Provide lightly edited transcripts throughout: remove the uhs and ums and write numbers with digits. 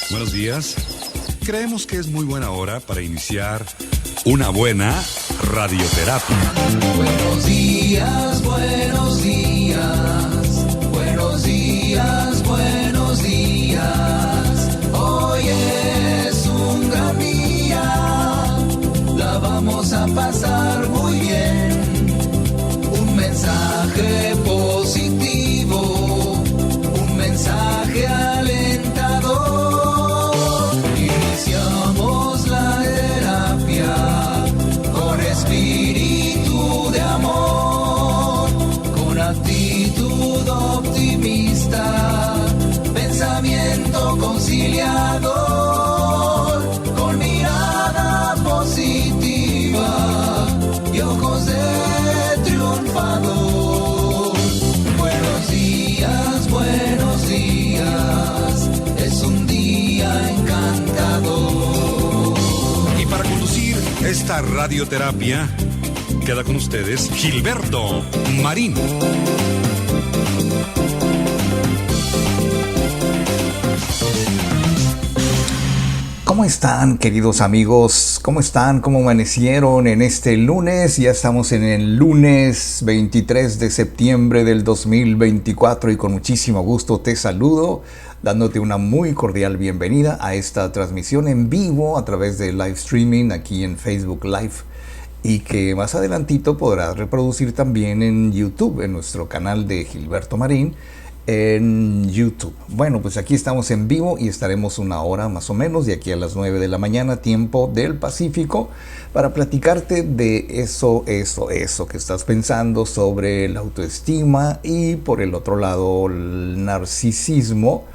Buenos días. Creemos que es muy buena hora para iniciar una buena radioterapia. Buenos días, buenos días, buenos días, buenos días. Hoy es un gran día, la vamos a pasar muy bien. Un mensaje positivo, un mensaje alentador. Iniciamos la terapia con espíritu de amor, con actitud optimista, pensamiento conciliador, con mirada positiva y ojos de triunfador. Buenos días, es un día encantador. Y para conducir esta radioterapia, queda con ustedes Gilberto Marín. ¿Cómo están, queridos amigos? ¿Cómo están? ¿Cómo amanecieron en este lunes? Ya estamos en el lunes 23 de septiembre del 2024 y con muchísimo gusto te saludo, dándote una muy cordial bienvenida a esta transmisión en vivo a través de live streaming aquí en Facebook Live y que más adelantito podrás reproducir también en YouTube, en nuestro canal de Gilberto Marín, en YouTube. Bueno, pues aquí estamos en vivo y estaremos una hora más o menos de aquí a las 9 de la mañana, tiempo del Pacífico, para platicarte de eso que estás pensando sobre la autoestima y por el otro lado el narcisismo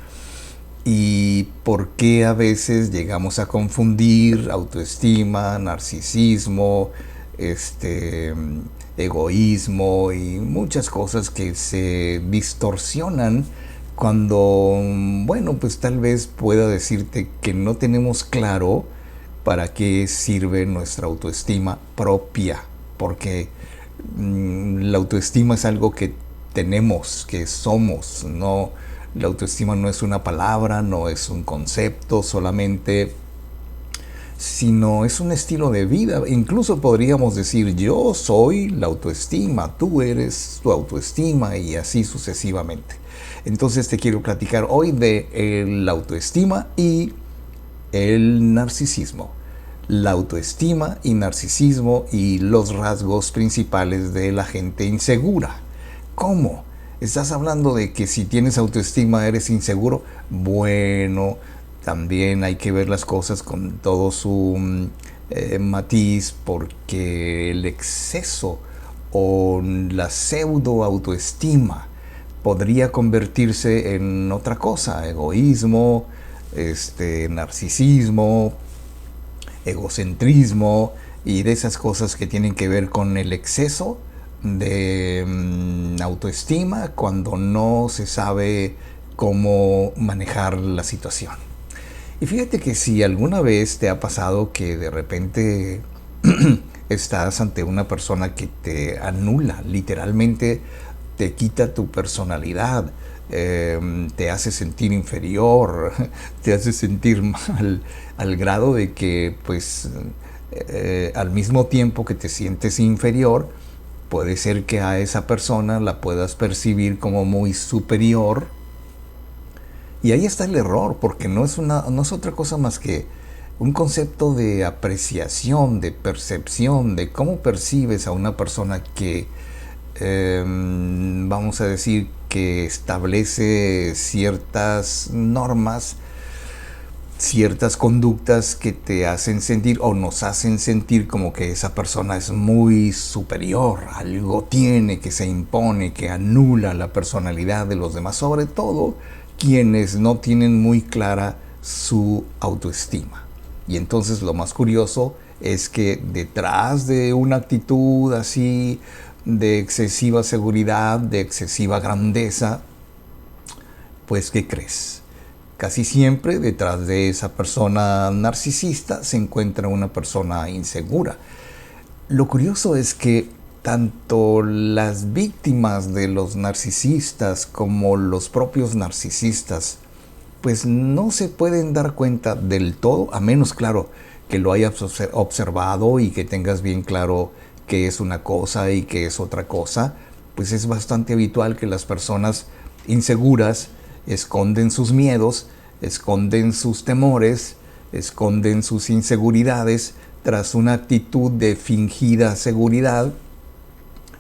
y por qué a veces llegamos a confundir autoestima, narcisismo, egoísmo y muchas cosas que se distorsionan cuando, bueno, pues tal vez pueda decirte que no tenemos claro para qué sirve nuestra autoestima propia, porque la autoestima es algo que tenemos, que somos, no, la autoestima no es una palabra, no es un concepto solamente, sino es un estilo de vida. Incluso podríamos decir, yo soy la autoestima, tú eres tu autoestima y así sucesivamente. Entonces te quiero platicar hoy de la autoestima y el narcisismo. La autoestima y narcisismo y los rasgos principales de la gente insegura. ¿Cómo? ¿Estás hablando de que si tienes autoestima eres inseguro? Bueno, también hay que ver las cosas con todo su matiz, porque el exceso o la pseudo autoestima podría convertirse en otra cosa: egoísmo, narcisismo, egocentrismo y de esas cosas que tienen que ver con el exceso de autoestima cuando no se sabe cómo manejar la situación. Y fíjate que si alguna vez te ha pasado que de repente estás ante una persona que te anula, literalmente te quita tu personalidad, te hace sentir inferior, te hace sentir mal, al grado de que pues al mismo tiempo que te sientes inferior, puede ser que a esa persona la puedas percibir como muy superior. Y ahí está el error, porque no es otra cosa más que un concepto de apreciación, de percepción, de cómo percibes a una persona que, vamos a decir, que establece ciertas normas, ciertas conductas que te hacen sentir o nos hacen sentir como que esa persona es muy superior, algo tiene que se impone, que anula la personalidad de los demás, sobre todo quienes no tienen muy clara su autoestima. Y entonces lo más curioso es que detrás de una actitud así de excesiva seguridad, de excesiva grandeza, pues ¿qué crees? Casi siempre detrás de esa persona narcisista se encuentra una persona insegura. Lo curioso es que tanto las víctimas de los narcisistas como los propios narcisistas pues no se pueden dar cuenta del todo, a menos, claro, que lo hayas observado y que tengas bien claro qué es una cosa y qué es otra cosa. Pues es bastante habitual que las personas inseguras esconden sus miedos, esconden sus temores, esconden sus inseguridades tras una actitud de fingida seguridad,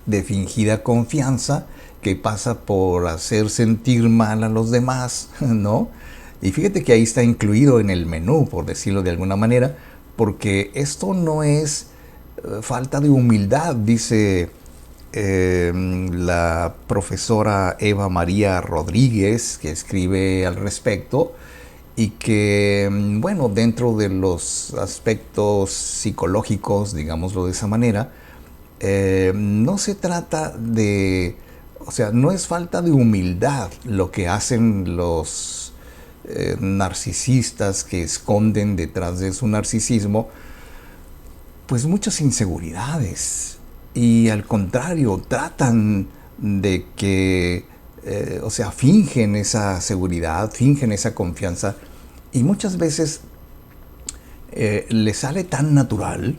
de fingida confianza, que pasa por hacer sentir mal a los demás, ¿no? Y fíjate que ahí está incluido en el menú, por decirlo de alguna manera, porque esto no es falta de humildad, dice la profesora Eva María Rodríguez, que escribe al respecto, y que, bueno, dentro de los aspectos psicológicos, digámoslo de esa manera, no se trata de, o sea, no es falta de humildad lo que hacen los narcisistas que esconden detrás de su narcisismo, pues muchas inseguridades, y al contrario, tratan de que, o sea, fingen esa seguridad, fingen esa confianza, y muchas veces les sale tan natural,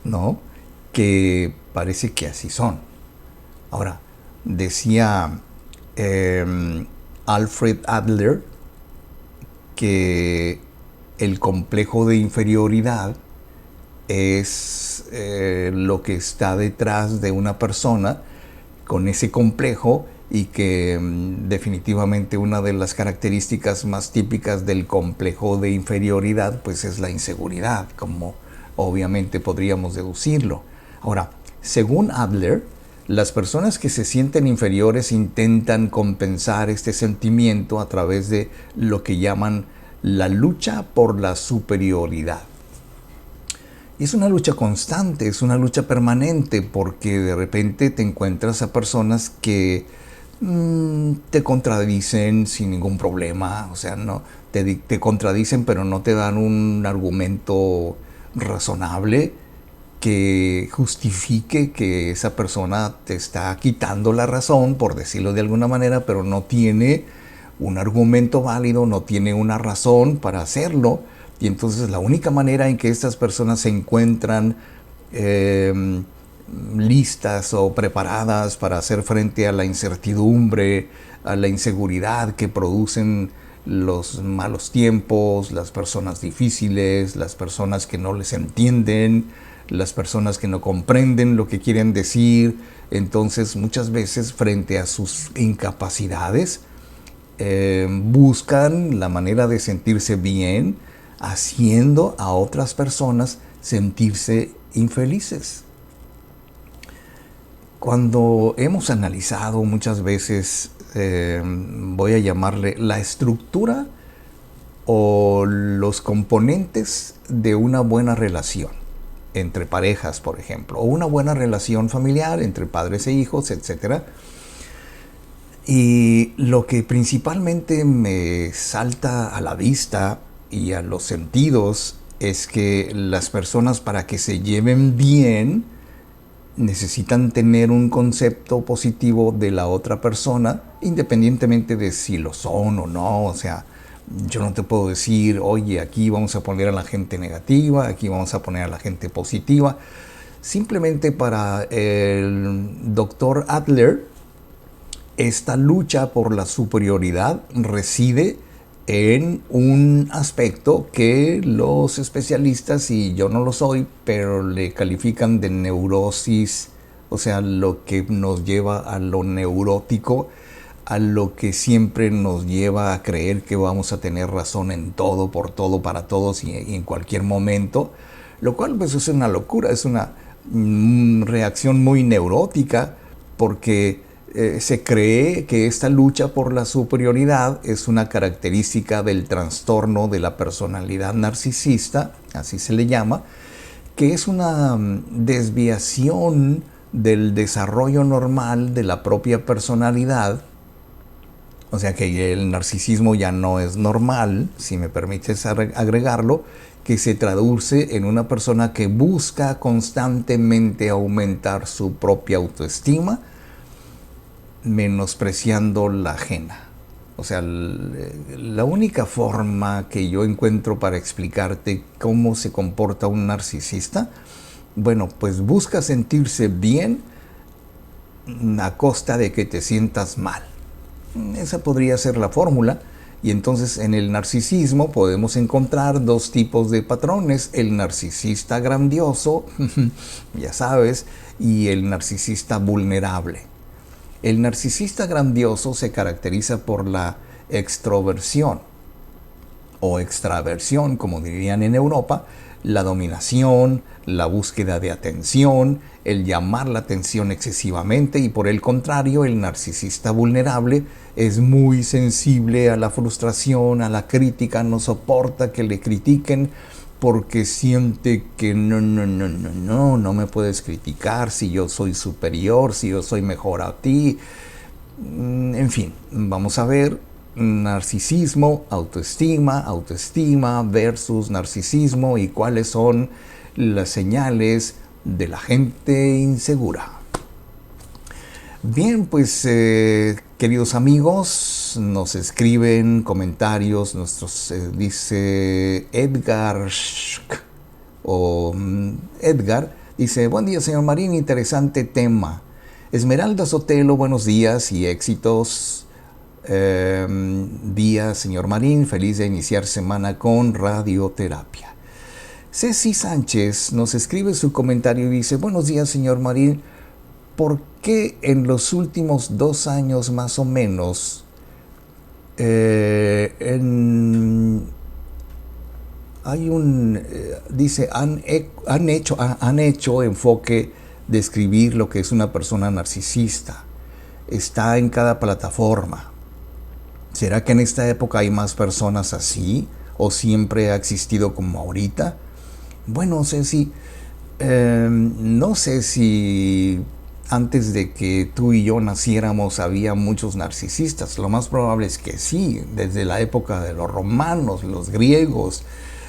¿no?, que parece que así son. Ahora, decía Alfred Adler que el complejo de inferioridad es lo que está detrás de una persona con ese complejo, y que definitivamente una de las características más típicas del complejo de inferioridad pues es la inseguridad, como obviamente podríamos deducirlo. Ahora, según Adler, las personas que se sienten inferiores intentan compensar este sentimiento a través de lo que llaman la lucha por la superioridad. Y es una lucha constante, es una lucha permanente, porque de repente te encuentras a personas que te contradicen sin ningún problema, o sea, no te contradicen, pero no te dan un argumento razonable que justifique que esa persona te está quitando la razón, por decirlo de alguna manera, pero no tiene un argumento válido, no tiene una razón para hacerlo. Y entonces la única manera en que estas personas se encuentran listas o preparadas para hacer frente a la incertidumbre, a la inseguridad que producen los malos tiempos, las personas difíciles, las personas que no les entienden, las personas que no comprenden lo que quieren decir. Entonces muchas veces, frente a sus incapacidades, buscan la manera de sentirse bien, haciendo a otras personas sentirse infelices. Cuando hemos analizado muchas veces, voy a llamarle la estructura o los componentes de una buena relación entre parejas, por ejemplo, o una buena relación familiar entre padres e hijos, etc. Y lo que principalmente me salta a la vista y a los sentidos es que las personas, para que se lleven bien, necesitan tener un concepto positivo de la otra persona, independientemente de si lo son o no. O sea, yo no te puedo decir, oye, aquí vamos a poner a la gente negativa, aquí vamos a poner a la gente positiva. Simplemente, para el doctor Adler, esta lucha por la superioridad reside en un aspecto que los especialistas, y yo no lo soy, pero le califican de neurosis, o sea, lo que nos lleva a lo neurótico, a lo que siempre nos lleva a creer que vamos a tener razón en todo, por todo, para todos y en cualquier momento, lo cual pues es una locura, es una reacción muy neurótica, porque se cree que esta lucha por la superioridad es una característica del trastorno de la personalidad narcisista, así se le llama, que es una desviación del desarrollo normal de la propia personalidad. O sea que el narcisismo ya no es normal, si me permites agregarlo, que se traduce en una persona que busca constantemente aumentar su propia autoestima, menospreciando la ajena. O sea, la única forma que yo encuentro para explicarte cómo se comporta un narcisista, bueno, pues busca sentirse bien a costa de que te sientas mal. Esa podría ser la fórmula. Y entonces en el narcisismo podemos encontrar dos tipos de patrones: el narcisista grandioso, ya sabes, y el narcisista vulnerable. El narcisista grandioso se caracteriza por la extroversión o extraversión, como dirían en Europa, la dominación, la búsqueda de atención, el llamar la atención excesivamente, y por el contrario, el narcisista vulnerable es muy sensible a la frustración, a la crítica, no soporta que le critiquen porque siente que no me puedes criticar si yo soy superior, si yo soy mejor a ti. En fin, vamos a ver narcisismo, autoestima versus narcisismo y cuáles son las señales de la gente insegura. Bien, pues queridos amigos, nos escriben comentarios nuestros, dice Edgar Edgar, dice: buen día señor Marín, interesante tema. Esmeralda Sotelo, buenos días y éxitos. Día señor Marín, feliz de iniciar semana con radioterapia. Ceci Sánchez nos escribe su comentario y dice: buenos días señor Marín, ¿por qué en los últimos 2 años más o menos dice, han hecho enfoque de escribir lo que es una persona narcisista? Está en cada plataforma. ¿Será que en esta época hay más personas así? ¿O siempre ha existido como ahorita? Bueno, Ceci, no sé si antes de que tú y yo naciéramos había muchos narcisistas. Lo más probable es que sí, desde la época de los romanos, los griegos,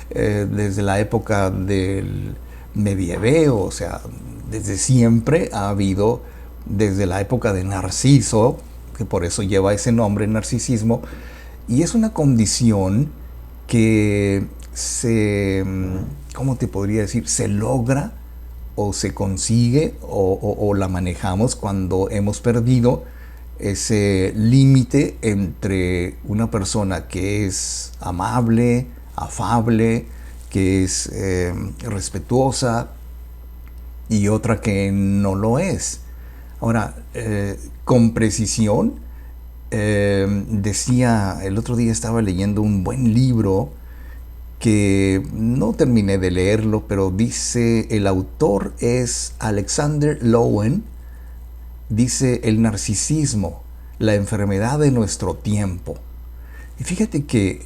desde la época del medieveo, o sea, desde siempre ha habido, desde la época de Narciso, que por eso lleva ese nombre, narcisismo, y es una condición que ¿cómo te podría decir? Se logra o se consigue o la manejamos cuando hemos perdido ese límite entre una persona que es amable, afable, que es respetuosa, y otra que no lo es. Ahora, con precisión, decía, el otro día estaba leyendo un buen libro que no terminé de leerlo, pero dice, el autor es Alexander Lowen, dice: el narcisismo, la enfermedad de nuestro tiempo. Y fíjate que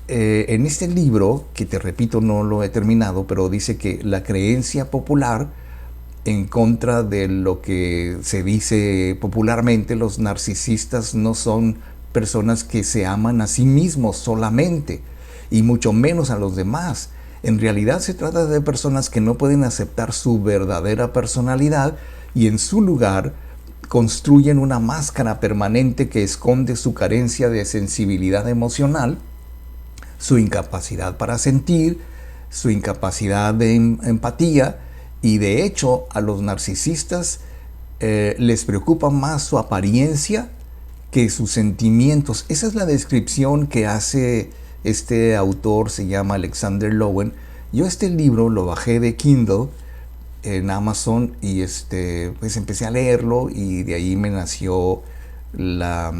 en este libro, que te repito no lo he terminado, pero dice que la creencia popular en contra de lo que se dice popularmente, los narcisistas no son personas que se aman a sí mismos solamente, y mucho menos a los demás. En realidad se trata de personas que no pueden aceptar su verdadera personalidad y en su lugar construyen una máscara permanente que esconde su carencia de sensibilidad emocional, su incapacidad para sentir, su incapacidad de empatía. Y de hecho a los narcisistas les preocupa más su apariencia que sus sentimientos. Esa es la descripción que hace este autor, se llama Alexander Lowen. Yo este libro lo bajé de Kindle en Amazon y pues empecé a leerlo, y de ahí me nació la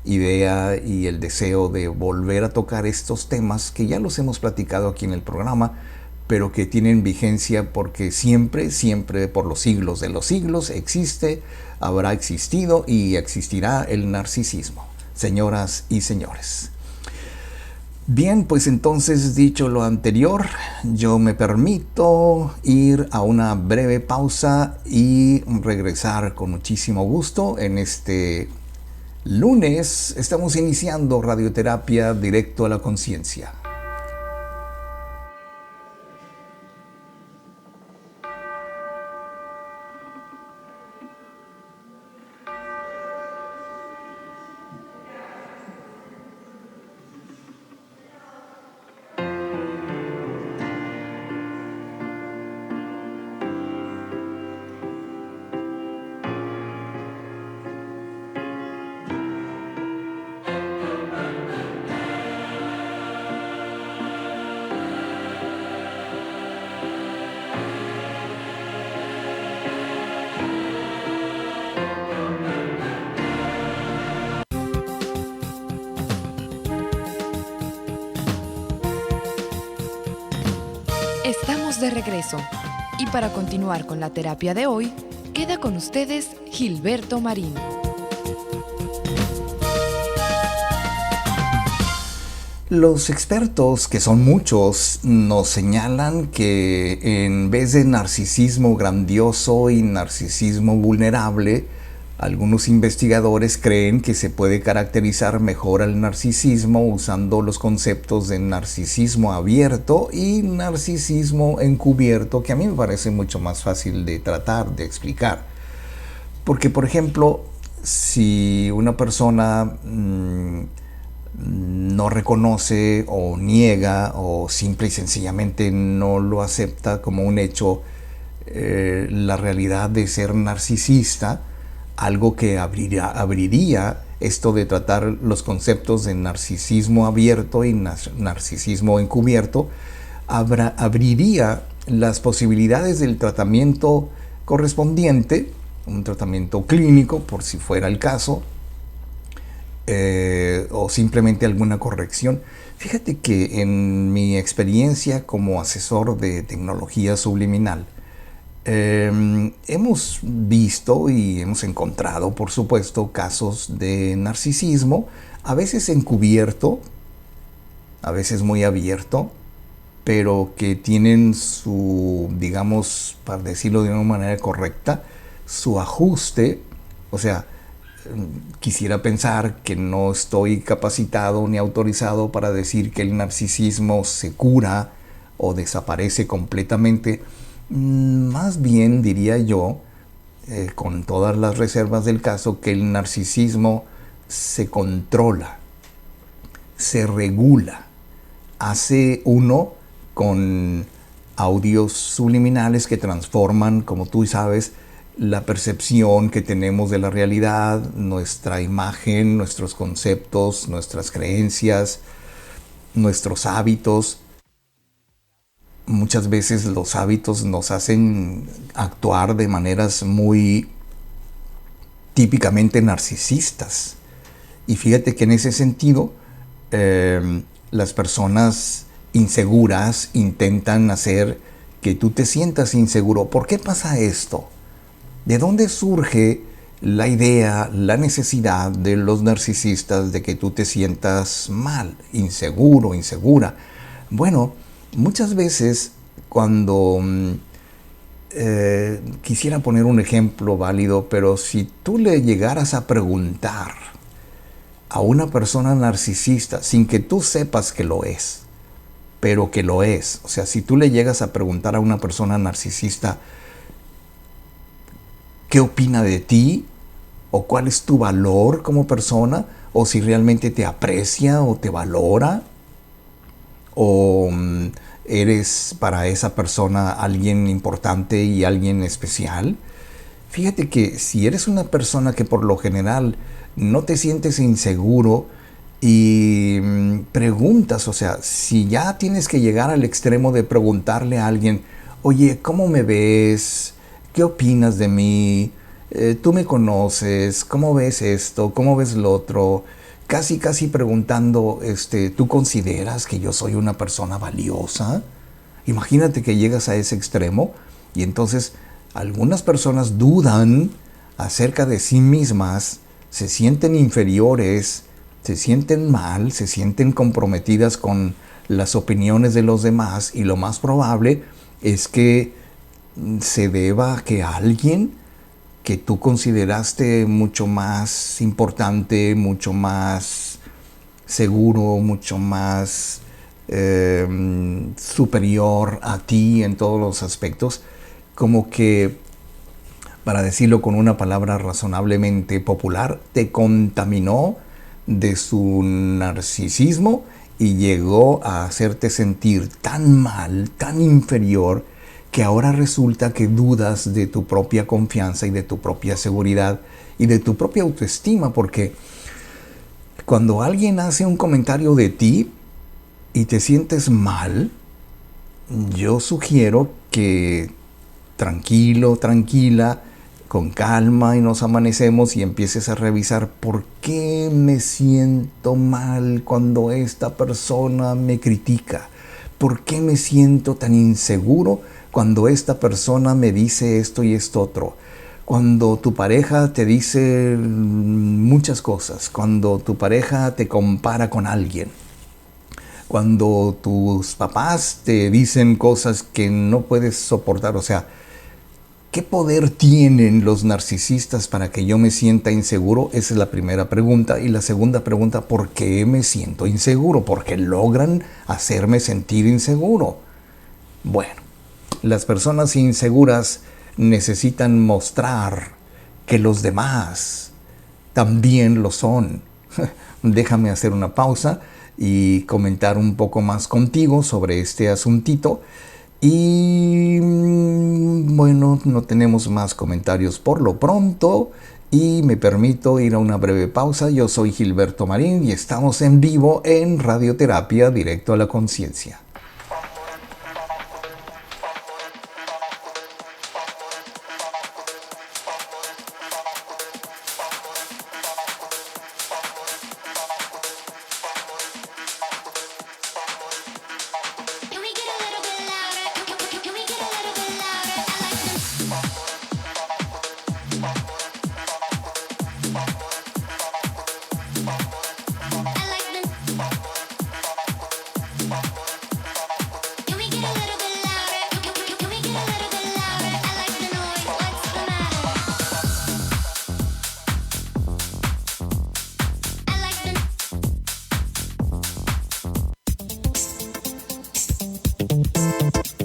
idea y el deseo de volver a tocar estos temas que ya los hemos platicado aquí en el programa, pero que tienen vigencia porque siempre, siempre, por los siglos de los siglos, existe, habrá existido y existirá el narcisismo, señoras y señores. Bien, pues entonces, dicho lo anterior, yo me permito ir a una breve pausa y regresar con muchísimo gusto. En este lunes estamos iniciando radioterapia directo a la conciencia. Estamos de regreso y para continuar con la terapia de hoy, queda con ustedes Gilberto Marín. Los expertos, que son muchos, nos señalan que en vez de narcisismo grandioso y narcisismo vulnerable, algunos investigadores creen que se puede caracterizar mejor al narcisismo usando los conceptos de narcisismo abierto y narcisismo encubierto, que a mí me parece mucho más fácil de tratar, de explicar. Porque, por ejemplo, si una persona no reconoce o niega o simple y sencillamente no lo acepta como un hecho, la realidad de ser narcisista, algo que abriría esto de tratar los conceptos de narcisismo abierto y narcisismo encubierto, abriría las posibilidades del tratamiento correspondiente, un tratamiento clínico por si fuera el caso, o simplemente alguna corrección. Fíjate que en mi experiencia como asesor de tecnología subliminal, hemos visto y hemos encontrado, por supuesto, casos de narcisismo, a veces encubierto, a veces muy abierto, pero que tienen su, digamos, para decirlo de una manera correcta, su ajuste. O sea, quisiera pensar que no estoy capacitado ni autorizado para decir que el narcisismo se cura o desaparece completamente. Más bien diría yo, con todas las reservas del caso, que el narcisismo se controla, se regula, hace uno con audios subliminales que transforman, como tú sabes, la percepción que tenemos de la realidad, nuestra imagen, nuestros conceptos, nuestras creencias, nuestros hábitos. Muchas veces los hábitos nos hacen actuar de maneras muy típicamente narcisistas. Y fíjate que en ese sentido, las personas inseguras intentan hacer que tú te sientas inseguro. ¿Por qué pasa esto? ¿De dónde surge la idea, la necesidad de los narcisistas de que tú te sientas mal, inseguro, insegura? Bueno, muchas veces cuando quisiera poner un ejemplo válido, pero si tú le llegaras a preguntar a una persona narcisista sin que tú sepas que lo es, pero que lo es, o sea, si tú le llegas a preguntar a una persona narcisista qué opina de ti o cuál es tu valor como persona, o si realmente te aprecia o te valora, o eres para esa persona alguien importante y alguien especial. Fíjate que si eres una persona que por lo general no te sientes inseguro y preguntas, o sea, si ya tienes que llegar al extremo de preguntarle a alguien, oye, ¿cómo me ves? ¿Qué opinas de mí? ¿Tú me conoces? ¿Cómo ves esto? ¿Cómo ves lo otro? Casi preguntando, ¿tú consideras que yo soy una persona valiosa? Imagínate que llegas a ese extremo y entonces algunas personas dudan acerca de sí mismas, se sienten inferiores, se sienten mal, se sienten comprometidas con las opiniones de los demás, y lo más probable es que se deba a que alguien que tú consideraste mucho más importante, mucho más seguro, mucho más superior a ti en todos los aspectos, como que, para decirlo con una palabra razonablemente popular, te contaminó de su narcisismo y llegó a hacerte sentir tan mal, tan inferior, que ahora resulta que dudas de tu propia confianza y de tu propia seguridad y de tu propia autoestima, porque cuando alguien hace un comentario de ti y te sientes mal, yo sugiero que tranquilo, tranquila, con calma, y nos amanecemos y empieces a revisar por qué me siento mal cuando esta persona me critica, ¿por qué me siento tan inseguro cuando esta persona me dice esto y esto otro? Cuando tu pareja te dice muchas cosas, cuando tu pareja te compara con alguien, cuando tus papás te dicen cosas que no puedes soportar, o sea, ¿qué poder tienen los narcisistas para que yo me sienta inseguro? Esa es la primera pregunta. Y la segunda pregunta, ¿por qué me siento inseguro? Porque logran hacerme sentir inseguro. Bueno, las personas inseguras necesitan mostrar que los demás también lo son. Déjame hacer una pausa y comentar un poco más contigo sobre este asuntito. Y bueno, no tenemos más comentarios por lo pronto y me permito ir a una breve pausa. Yo soy Gilberto Marín y estamos en vivo en Radioterapia Directo a la Conciencia.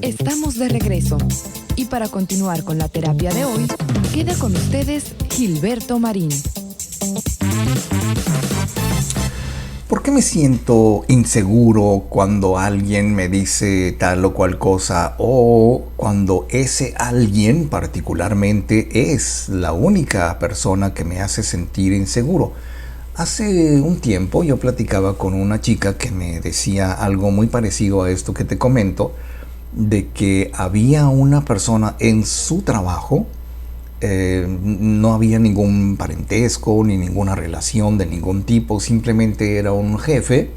Estamos de regreso y para continuar con la terapia de hoy, queda con ustedes Gilberto Marín. ¿Por qué me siento inseguro cuando alguien me dice tal o cual cosa o cuando ese alguien particularmente es la única persona que me hace sentir inseguro? Hace un tiempo yo platicaba con una chica que me decía algo muy parecido a esto que te comento, de que había una persona en su trabajo, no había ningún parentesco ni ninguna relación de ningún tipo, simplemente era un jefe,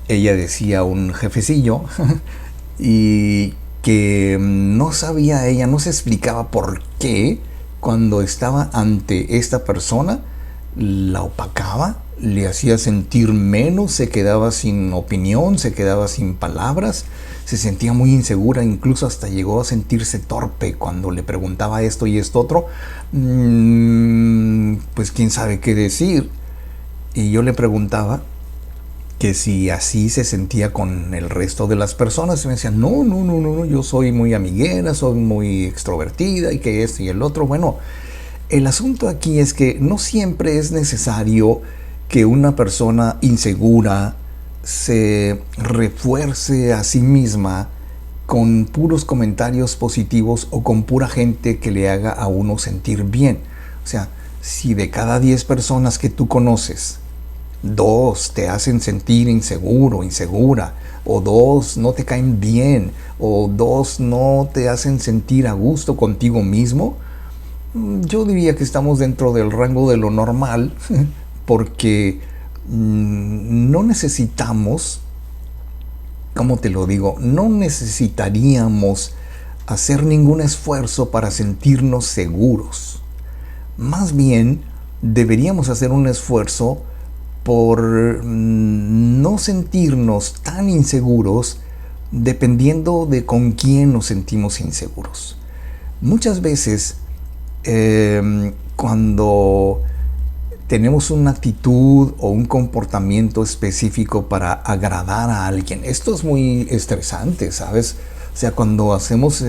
ella decía un jefecillo, y que no sabía ella, no se explicaba por qué cuando estaba ante esta persona la opacaba, le hacía sentir menos, se quedaba sin opinión, se quedaba sin palabras, se sentía muy insegura, incluso hasta llegó a sentirse torpe cuando le preguntaba esto y esto otro, pues quién sabe qué decir. Y yo le preguntaba que si así se sentía con el resto de las personas, y me decía, no, yo soy muy amiguera, soy muy extrovertida y que esto y el otro. Bueno, el asunto aquí es que no siempre es necesario que una persona insegura se refuerce a sí misma con puros comentarios positivos o con pura gente que le haga a uno sentir bien. O sea, si de cada 10 personas que tú conoces, 2 te hacen sentir inseguro, insegura, o 2 no te caen bien, o 2 no te hacen sentir a gusto contigo mismo, yo diría que estamos dentro del rango de lo normal, porque no necesitamos, ¿cómo te lo digo? No necesitaríamos hacer ningún esfuerzo para sentirnos seguros. Más bien, deberíamos hacer un esfuerzo por no sentirnos tan inseguros dependiendo de con quién nos sentimos inseguros. Muchas veces, cuando tenemos una actitud o un comportamiento específico para agradar a alguien, esto es muy estresante, ¿sabes? O sea, cuando hacemos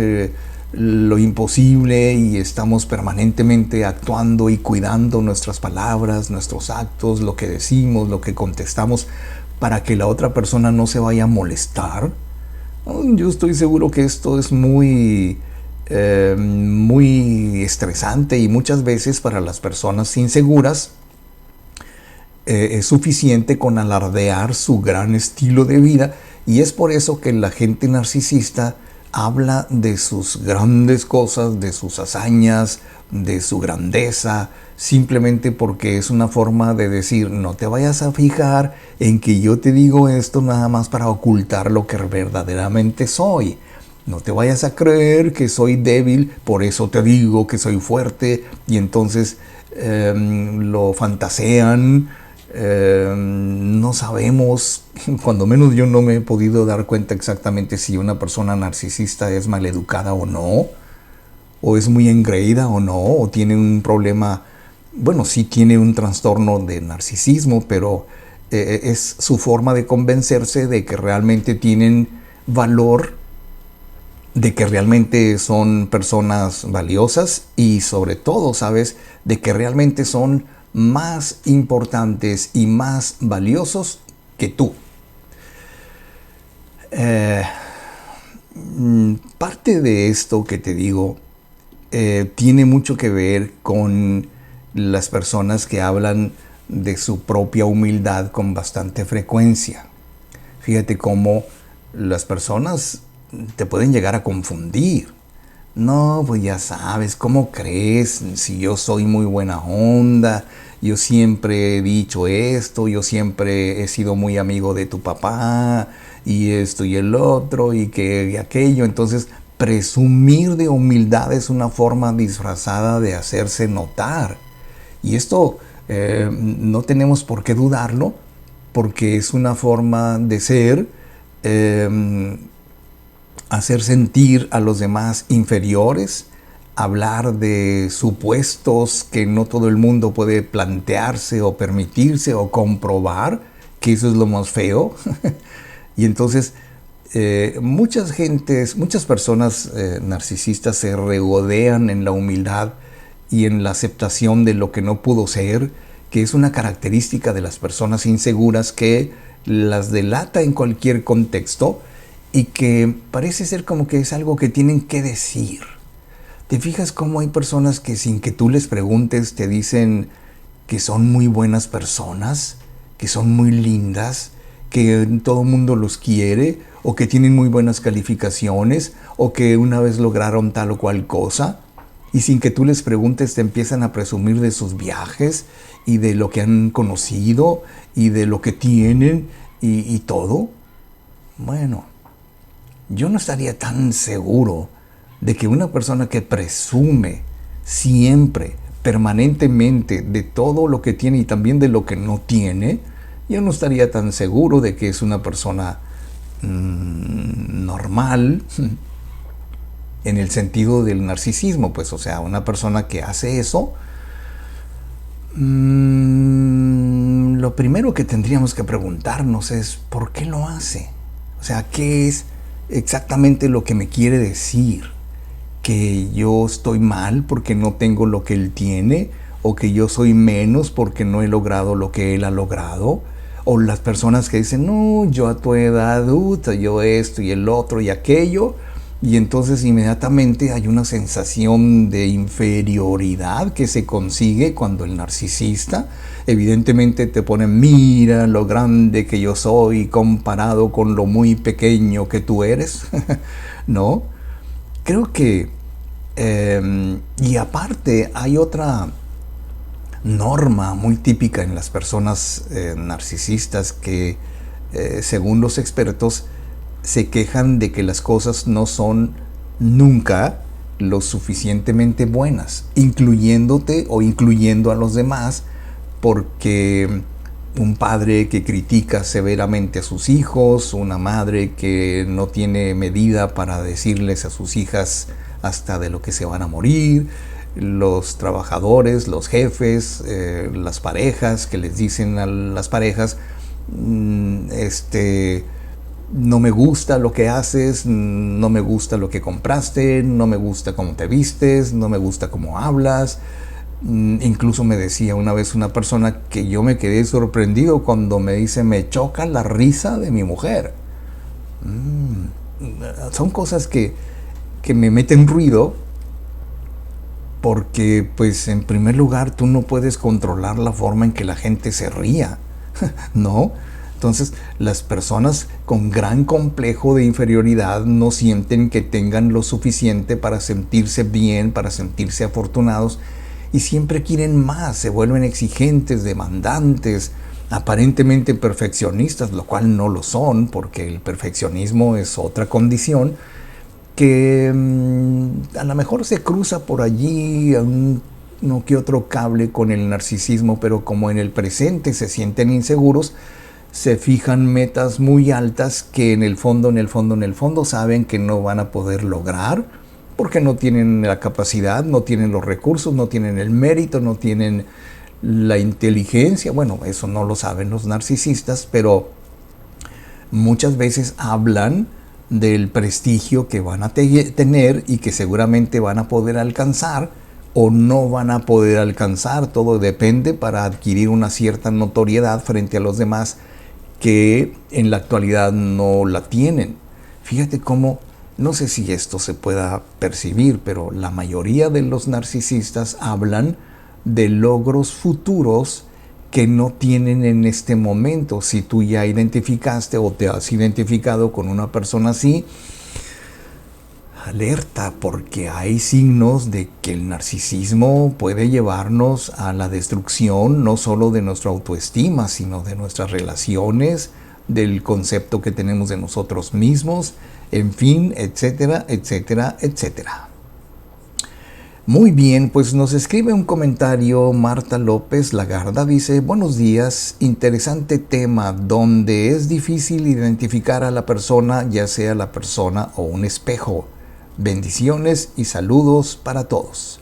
lo imposible y estamos permanentemente actuando y cuidando nuestras palabras, nuestros actos, lo que decimos, lo que contestamos, para que la otra persona no se vaya a molestar, yo estoy seguro que esto es muy estresante, y muchas veces para las personas inseguras es suficiente con alardear su gran estilo de vida, y es por eso que la gente narcisista habla de sus grandes cosas, de sus hazañas, de su grandeza, simplemente porque es una forma de decir, no te vayas a fijar en que yo te digo esto nada más para ocultar lo que verdaderamente soy. No te vayas a creer que soy débil, por eso te digo que soy fuerte, y entonces lo fantasean. No sabemos, cuando menos yo no me he podido dar cuenta exactamente si una persona narcisista es maleducada o no, o es muy engreída o no, o tiene un problema, bueno, sí tiene un trastorno de narcisismo, pero es su forma de convencerse de que realmente tienen valor, de que realmente son personas valiosas y sobre todo, ¿sabes?, de que realmente son más importantes y más valiosos que tú. Parte de esto que te digo tiene mucho que ver con las personas que hablan de su propia humildad con bastante frecuencia. Fíjate cómo las personas te pueden llegar a confundir. No, pues ya sabes, ¿cómo crees? Si yo soy muy buena onda, yo siempre he dicho esto, yo siempre he sido muy amigo de tu papá, y esto y el otro, y que y aquello. Entonces, presumir de humildad es una forma disfrazada de hacerse notar. Y esto no tenemos por qué dudarlo, porque es una forma de ser, hacer sentir a los demás inferiores, hablar de supuestos que no todo el mundo puede plantearse o permitirse o comprobar, que eso es lo más feo. Y entonces muchas personas narcisistas se regodean en la humildad y en la aceptación de lo que no pudo ser, que es una característica de las personas inseguras que las delata en cualquier contexto y que parece ser como que es algo que tienen que decir. ¿Te fijas cómo hay personas que sin que tú les preguntes te dicen que son muy buenas personas, que son muy lindas, que todo el mundo los quiere, o que tienen muy buenas calificaciones, o que una vez lograron tal o cual cosa? Y sin que tú les preguntes te empiezan a presumir de sus viajes y de lo que han conocido y de lo que tienen y todo. Bueno, yo no estaría tan seguro de que una persona que presume siempre, permanentemente, de todo lo que tiene y también de lo que no tiene, yo no estaría tan seguro de que es una persona normal en el sentido del narcisismo, pues, o sea, una persona que hace eso, lo primero que tendríamos que preguntarnos es ¿por qué lo hace? O sea, ¿qué es exactamente lo que me quiere decir? ¿Que yo estoy mal porque no tengo lo que él tiene? ¿O que yo soy menos porque no he logrado lo que él ha logrado? O las personas que dicen, no, yo a tu edad adulta, yo esto y el otro y aquello. Y entonces inmediatamente hay una sensación de inferioridad que se consigue cuando el narcisista evidentemente te pone, mira lo grande que yo soy comparado con lo muy pequeño que tú eres. ¿No? Creo que, y aparte hay otra norma muy típica en las personas narcisistas que, según los expertos, se quejan de que las cosas no son nunca lo suficientemente buenas, incluyéndote o incluyendo a los demás, porque un padre que critica severamente a sus hijos, una madre que no tiene medida para decirles a sus hijas hasta de lo que se van a morir, los trabajadores, los jefes, las parejas que les dicen a las parejas, no me gusta lo que haces, no me gusta lo que compraste, no me gusta cómo te vistes, no me gusta cómo hablas. Incluso me decía una vez una persona que yo me quedé sorprendido cuando me dice, me choca la risa de mi mujer. Son cosas que me meten ruido, porque pues en primer lugar tú no puedes controlar la forma en que la gente se ría, ¿no? Entonces, las personas con gran complejo de inferioridad no sienten que tengan lo suficiente para sentirse bien, para sentirse afortunados, y siempre quieren más, se vuelven exigentes, demandantes, aparentemente perfeccionistas, lo cual no lo son, porque el perfeccionismo es otra condición que a lo mejor se cruza por allí uno que otro cable con el narcisismo, pero como en el presente se sienten inseguros, se fijan metas muy altas que en el fondo saben que no van a poder lograr porque no tienen la capacidad, no tienen los recursos, no tienen el mérito, no tienen la inteligencia. Bueno, eso no lo saben los narcisistas, pero muchas veces hablan del prestigio que van a tener y que seguramente van a poder alcanzar o no van a poder alcanzar. Todo depende para adquirir una cierta notoriedad frente a los demás que en la actualidad no la tienen. Fíjate cómo, no sé si esto se pueda percibir, pero la mayoría de los narcisistas hablan de logros futuros que no tienen en este momento. Si tú ya identificaste o te has identificado con una persona así, alerta, porque hay signos de que el narcisismo puede llevarnos a la destrucción no solo de nuestra autoestima, sino de nuestras relaciones, del concepto que tenemos de nosotros mismos, en fin, etcétera, etcétera, etcétera. Muy bien, pues nos escribe un comentario Marta López Lagarda, dice: buenos días, interesante tema donde es difícil identificar a la persona, ya sea la persona o un espejo. Bendiciones y saludos para todos.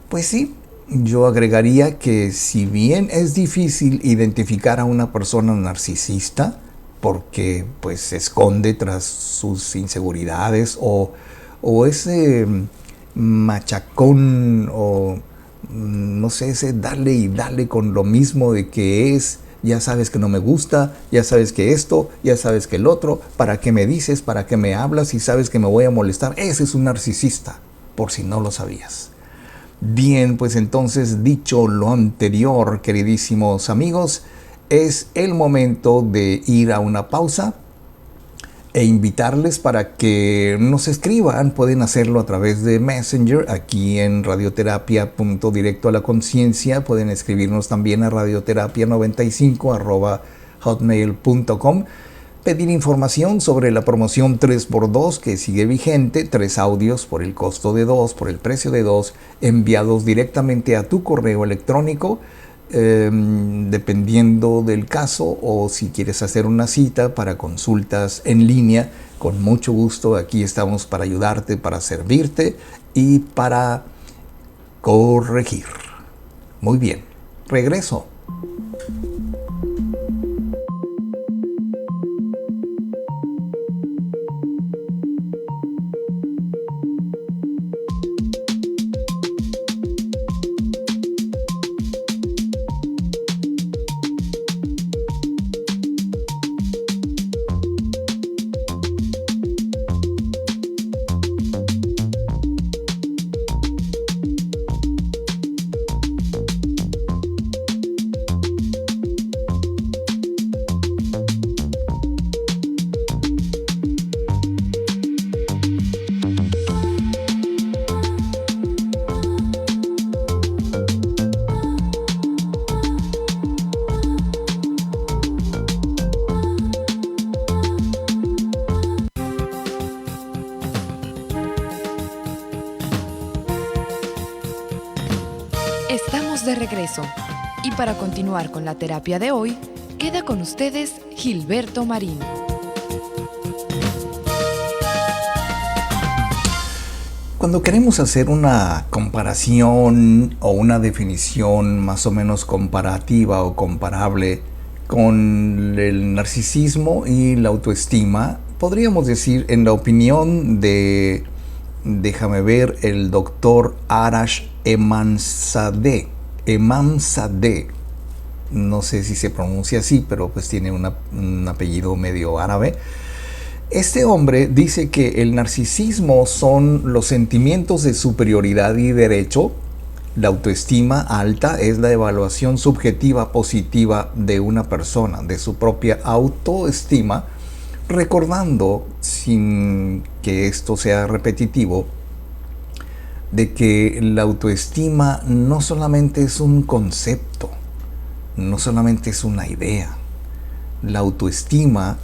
Pues sí, yo agregaría que si bien es difícil identificar a una persona narcisista, porque pues se esconde tras sus inseguridades o ese machacón o no sé, ese darle y darle con lo mismo de que es, ya sabes que no me gusta, ya sabes que esto, ya sabes que el otro, ¿para qué me dices? ¿Para qué me hablas? Y sabes que me voy a molestar. Ese es un narcisista, por si no lo sabías. Bien, pues entonces, dicho lo anterior, queridísimos amigos, es el momento de ir a una pausa e invitarles para que nos escriban. Pueden hacerlo a través de Messenger aquí en radioterapia.directo a la conciencia. Pueden escribirnos también a radioterapia95@hotmail.com. Pedir información sobre la promoción 3x2 que sigue vigente, 3 audios por el costo de 2, por el precio de 2, enviados directamente a tu correo electrónico. Dependiendo del caso, o si quieres hacer una cita para consultas en línea, con mucho gusto aquí estamos para ayudarte, para servirte y para corregir. Muy bien, regreso. Estamos de regreso y para continuar con la terapia de hoy, queda con ustedes Gilberto Marín. Cuando queremos hacer una comparación o una definición más o menos comparativa o comparable con el narcisismo y la autoestima, podríamos decir, en la opinión de, déjame ver, el doctor Arash Emamzadeh, no sé si se pronuncia así, pero pues tiene un apellido medio árabe. Este hombre dice que el narcisismo son los sentimientos de superioridad y derecho, La autoestima alta es la evaluación subjetiva positiva de una persona, de su propia autoestima, recordando, sin que esto sea repetitivo, de que la autoestima no solamente es un concepto, no solamente es una idea. La autoestima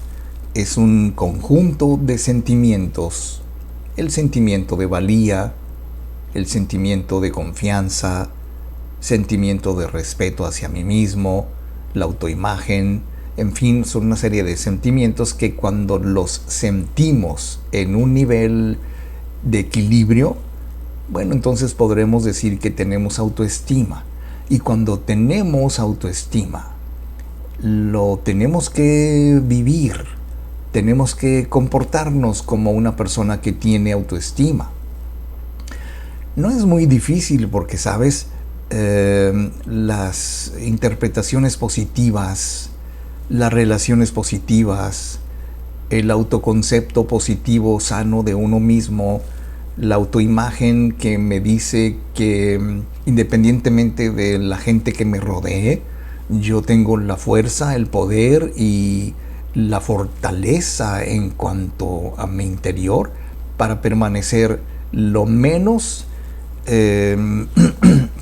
es un conjunto de sentimientos, el sentimiento de valía, el sentimiento de confianza, sentimiento de respeto hacia mí mismo, la autoimagen, en fin, son una serie de sentimientos que cuando los sentimos en un nivel de equilibrio, bueno, entonces podremos decir que tenemos autoestima. Y cuando tenemos autoestima, lo tenemos que vivir, tenemos que comportarnos como una persona que tiene autoestima. No es muy difícil porque, ¿sabes? Las interpretaciones positivas, las relaciones positivas, el autoconcepto positivo sano de uno mismo, la autoimagen que me dice que independientemente de la gente que me rodee, yo tengo la fuerza, el poder y la fortaleza en cuanto a mi interior para permanecer lo menos,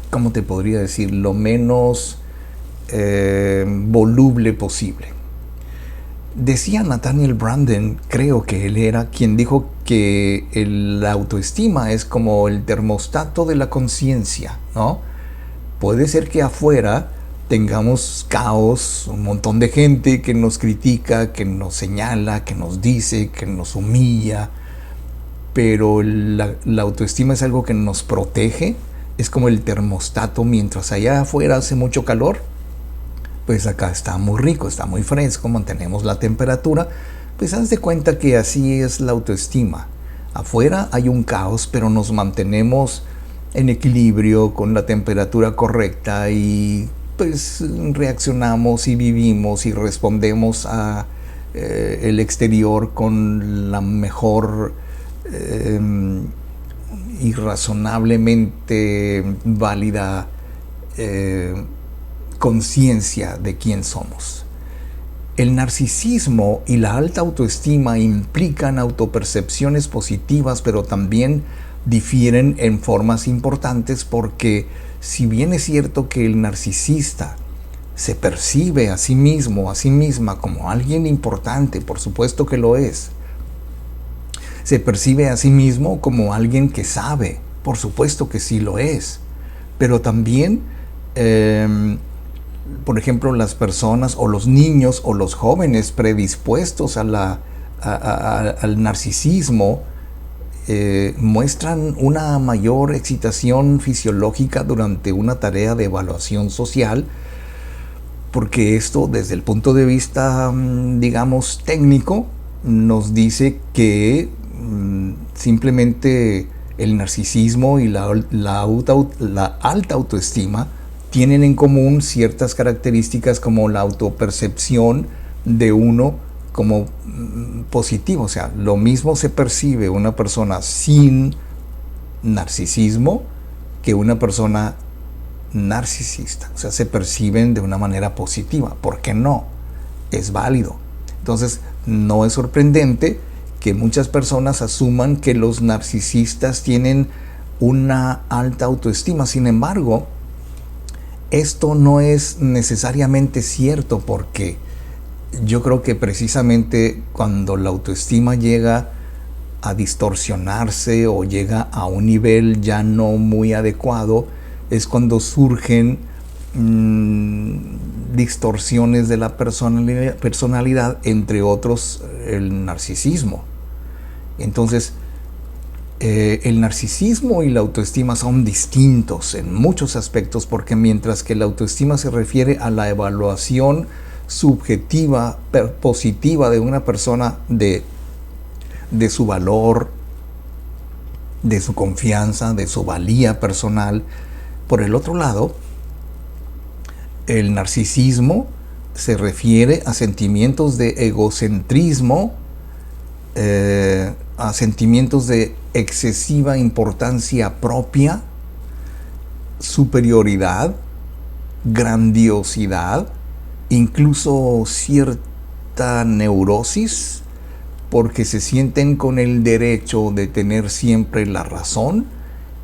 ¿cómo te podría decir? Lo menos voluble posible. Decía Nathaniel Branden, creo que él era, quien dijo que la autoestima es como el termostato de la conciencia, ¿no? Puede ser que afuera tengamos caos, un montón de gente que nos critica, que nos señala, que nos dice, que nos humilla, pero la autoestima es algo que nos protege, es como el termostato. Mientras allá afuera hace mucho calor, pues acá está muy rico, está muy fresco, mantenemos la temperatura, pues haz de cuenta que así es la autoestima. Afuera hay un caos, pero nos mantenemos en equilibrio con la temperatura correcta y pues reaccionamos y vivimos y respondemos a el exterior con la mejor y razonablemente válida conciencia de quién somos. El narcisismo y la alta autoestima implican autopercepciones positivas, pero también difieren en formas importantes porque si bien es cierto que el narcisista se percibe a sí mismo, a sí misma como alguien importante, por supuesto que lo es. Se percibe a sí mismo como alguien que sabe, por supuesto que sí lo es. Pero también, por ejemplo, las personas o los niños o los jóvenes predispuestos al narcisismo muestran una mayor excitación fisiológica durante una tarea de evaluación social, porque esto desde el punto de vista, digamos, técnico, nos dice que simplemente el narcisismo y la alta autoestima tienen en común ciertas características como la autopercepción de uno como positivo. O sea, lo mismo se percibe una persona sin narcisismo que una persona narcisista. O sea, se perciben de una manera positiva. ¿Por qué no? Es válido. Entonces, no es sorprendente que muchas personas asuman que los narcisistas tienen una alta autoestima. Sin embargo, esto no es necesariamente cierto, porque yo creo que precisamente cuando la autoestima llega a distorsionarse o llega a un nivel ya no muy adecuado, es cuando surgen distorsiones de la personalidad, entre otros el narcisismo. Entonces, el narcisismo y la autoestima son distintos en muchos aspectos, porque mientras que la autoestima se refiere a la evaluación subjetiva, positiva de una persona, de su valor, de su confianza, de su valía personal, por el otro lado, el narcisismo se refiere a sentimientos de egocentrismo, a sentimientos de excesiva importancia propia, superioridad, grandiosidad, incluso cierta neurosis, porque se sienten con el derecho de tener siempre la razón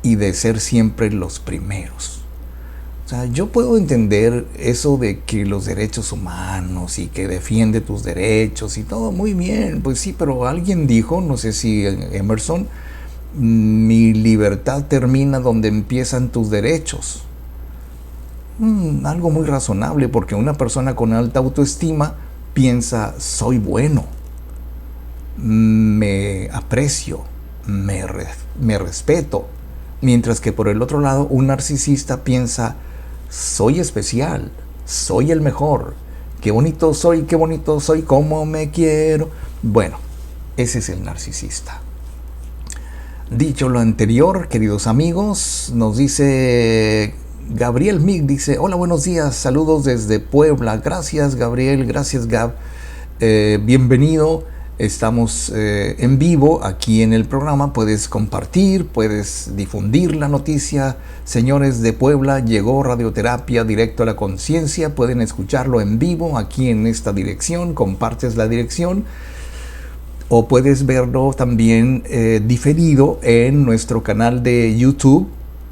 y de ser siempre los primeros. O sea, yo puedo entender eso de que los derechos humanos y que defiende tus derechos y todo muy bien, pues sí, pero alguien dijo, no sé si Emerson, mi libertad termina donde empiezan tus derechos. Algo muy razonable, porque una persona con alta autoestima piensa, soy bueno, me aprecio, me respeto, mientras que por el otro lado un narcisista piensa, soy especial, soy el mejor, qué bonito soy, cómo me quiero. Bueno, ese es el narcisista. Dicho lo anterior, queridos amigos, nos dice Gabriel Mig, dice, hola, buenos días, saludos desde Puebla. Gracias, Gabriel, gracias, Gab. Bienvenido. Estamos en vivo aquí en el programa, puedes compartir, puedes difundir la noticia. Señores de Puebla, llegó Radioterapia Directo a la Conciencia, pueden escucharlo en vivo aquí en esta dirección, compartes la dirección, o puedes verlo también diferido en nuestro canal de YouTube,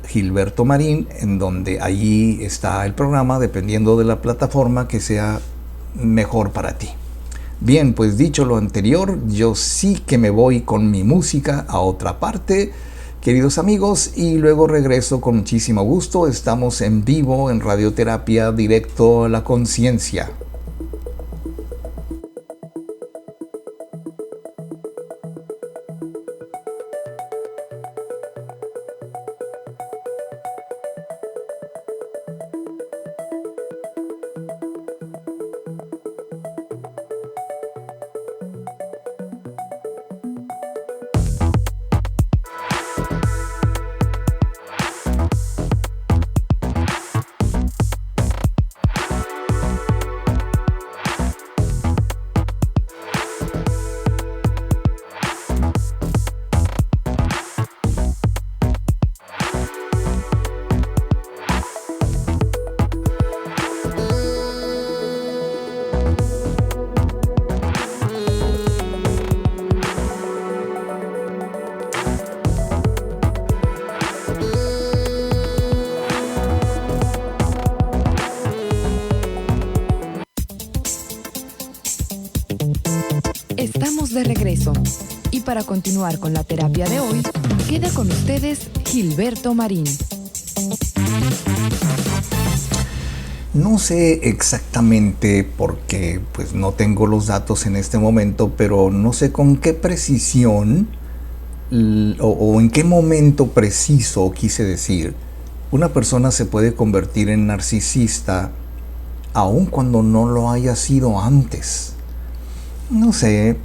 Gilberto Marín, en donde allí está el programa, dependiendo de la plataforma que sea mejor para ti. Bien, pues dicho lo anterior, yo sí que me voy con mi música a otra parte, queridos amigos, y luego regreso con muchísimo gusto. Estamos en vivo en Radioterapia Directo a la Conciencia. Estamos de regreso y para continuar con la terapia de hoy, queda con ustedes Gilberto Marín. No sé exactamente porque pues no tengo los datos en este momento, pero no sé con qué precisión o en qué momento preciso quise decir, una persona se puede convertir en narcisista aun cuando no lo haya sido antes. No sé,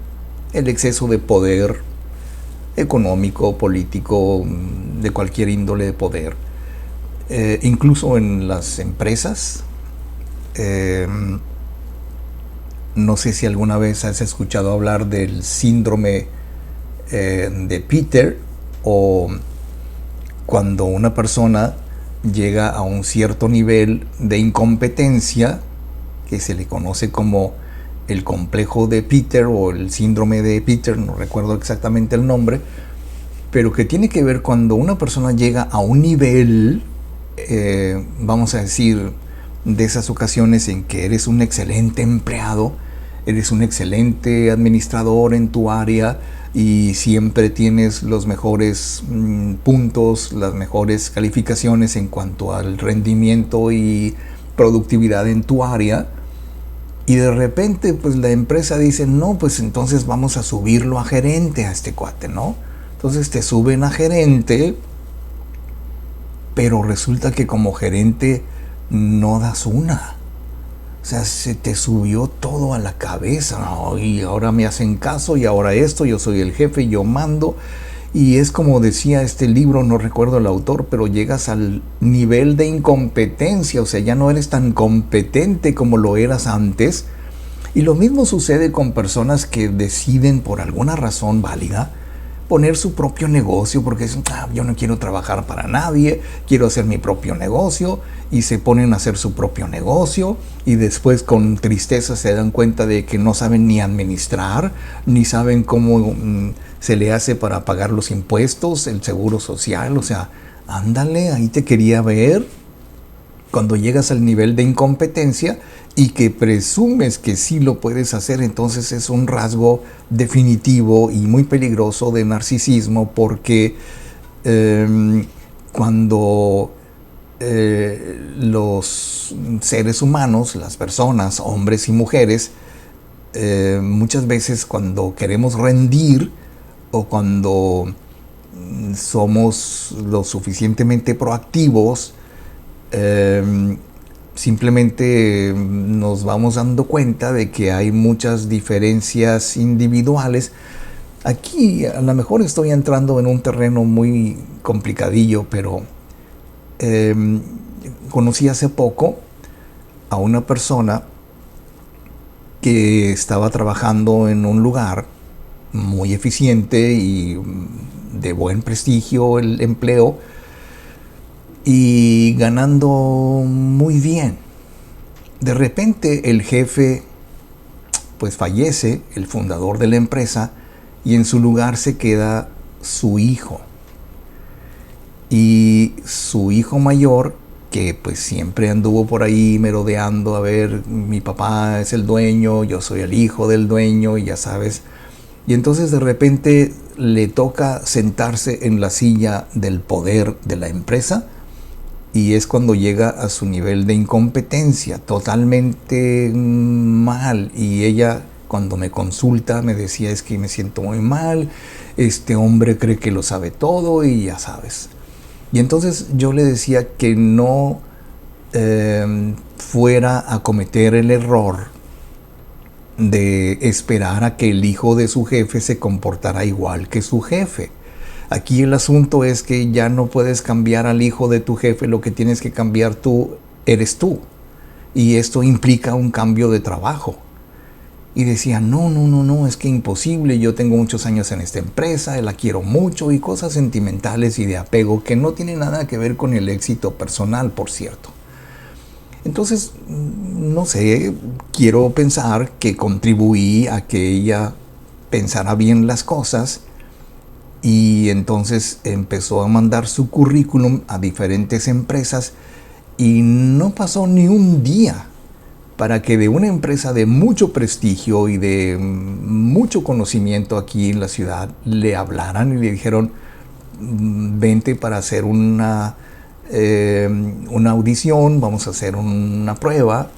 el exceso de poder económico, político, de cualquier índole de poder, incluso en las empresas. No sé si alguna vez has escuchado hablar del síndrome de Peter, o cuando una persona llega a un cierto nivel de incompetencia que se le conoce como el complejo de Peter o el síndrome de Peter, no recuerdo exactamente el nombre, pero que tiene que ver cuando una persona llega a un nivel, vamos a decir, de esas ocasiones en que eres un excelente empleado, eres un excelente administrador en tu área y siempre tienes los mejores puntos, las mejores calificaciones en cuanto al rendimiento y productividad en tu área. Y de repente pues la empresa dice, no, pues entonces vamos a subirlo a gerente a este cuate, ¿no? Entonces te suben a gerente, pero resulta que como gerente no das una. O sea, se te subió todo a la cabeza, ¿no? Y ahora me hacen caso y ahora esto, yo soy el jefe, yo mando. Y es como decía este libro, no recuerdo el autor, pero llegas al nivel de incompetencia, o sea, ya no eres tan competente como lo eras antes. Y lo mismo sucede con personas que deciden por alguna razón válida, poner su propio negocio, porque dicen, yo no quiero trabajar para nadie, quiero hacer mi propio negocio, y se ponen a hacer su propio negocio, y después con tristeza se dan cuenta de que no saben ni administrar, ni saben cómo se le hace para pagar los impuestos, el seguro social. O sea, ándale, ahí te quería ver. Cuando llegas al nivel de incompetencia y que presumes que sí lo puedes hacer, entonces es un rasgo definitivo y muy peligroso de narcisismo, porque cuando los seres humanos, las personas, hombres y mujeres, muchas veces cuando queremos rendir o cuando somos lo suficientemente proactivos, simplemente nos vamos dando cuenta de que hay muchas diferencias individuales. Aquí a lo mejor estoy entrando en un terreno muy complicadillo, pero conocí hace poco a una persona que estaba trabajando en un lugar muy eficiente y de buen prestigio el empleo, y ganando muy bien. De repente el jefe pues fallece, el fundador de la empresa, y en su lugar se queda su hijo. Y su hijo mayor, que pues siempre anduvo por ahí merodeando, a ver, mi papá es el dueño, yo soy el hijo del dueño, y ya sabes. Y entonces de repente le toca sentarse en la silla del poder de la empresa, y es cuando llega a su nivel de incompetencia, totalmente mal. Y ella, cuando me consulta, me decía, es que me siento muy mal, este hombre cree que lo sabe todo, y ya sabes. Y entonces yo le decía que no fuera a cometer el error de esperar a que el hijo de su jefe se comportara igual que su jefe. Aquí el asunto es que ya no puedes cambiar al hijo de tu jefe, lo que tienes que cambiar tú eres tú. Y esto implica un cambio de trabajo. Y decía, no, es que imposible, yo tengo muchos años en esta empresa, la quiero mucho, y cosas sentimentales y de apego que no tienen nada que ver con el éxito personal, por cierto. Entonces, no sé, quiero pensar que contribuí a que ella pensara bien las cosas, y entonces empezó a mandar su currículum a diferentes empresas, y no pasó ni un día para que de una empresa de mucho prestigio y de mucho conocimiento aquí en la ciudad le hablaran y le dijeron, vente para hacer una audición, vamos a hacer una prueba,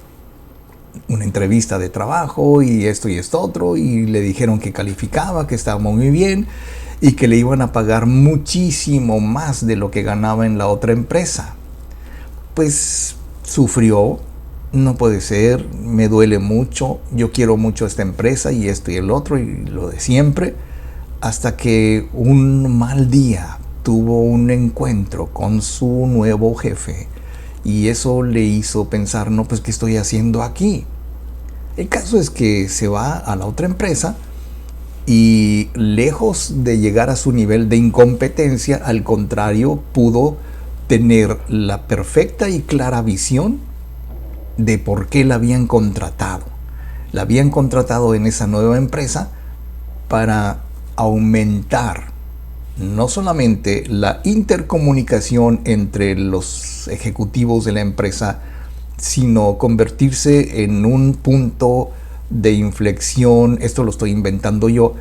una entrevista de trabajo y esto otro, y le dijeron que calificaba, que estaba muy bien y que le iban a pagar muchísimo más de lo que ganaba en la otra empresa. Pues sufrió. No puede ser, me duele mucho, yo quiero mucho a esta empresa y esto y el otro y lo de siempre, hasta que un mal día tuvo un encuentro con su nuevo jefe, y eso le hizo pensar, no, pues ¿qué estoy haciendo aquí? El caso es que se va a la otra empresa, y lejos de llegar a su nivel de incompetencia, al contrario, pudo tener la perfecta y clara visión de por qué la habían contratado. La habían contratado en esa nueva empresa para aumentar no solamente la intercomunicación entre los ejecutivos de la empresa, sino convertirse en un punto de inflexión, esto lo estoy inventando yo,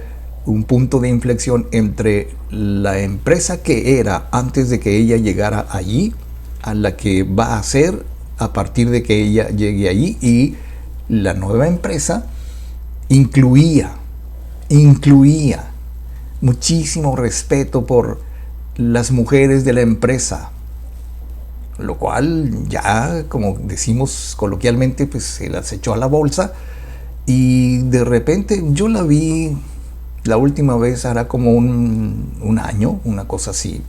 un punto de inflexión entre la empresa que era antes de que ella llegara allí, a la que va a ser a partir de que ella llegue allí. Y la nueva empresa incluía muchísimo respeto por las mujeres de la empresa, lo cual ya, como decimos coloquialmente, pues se las echó a la bolsa. Y de repente yo la vi la última vez, hará como un año, una cosa así,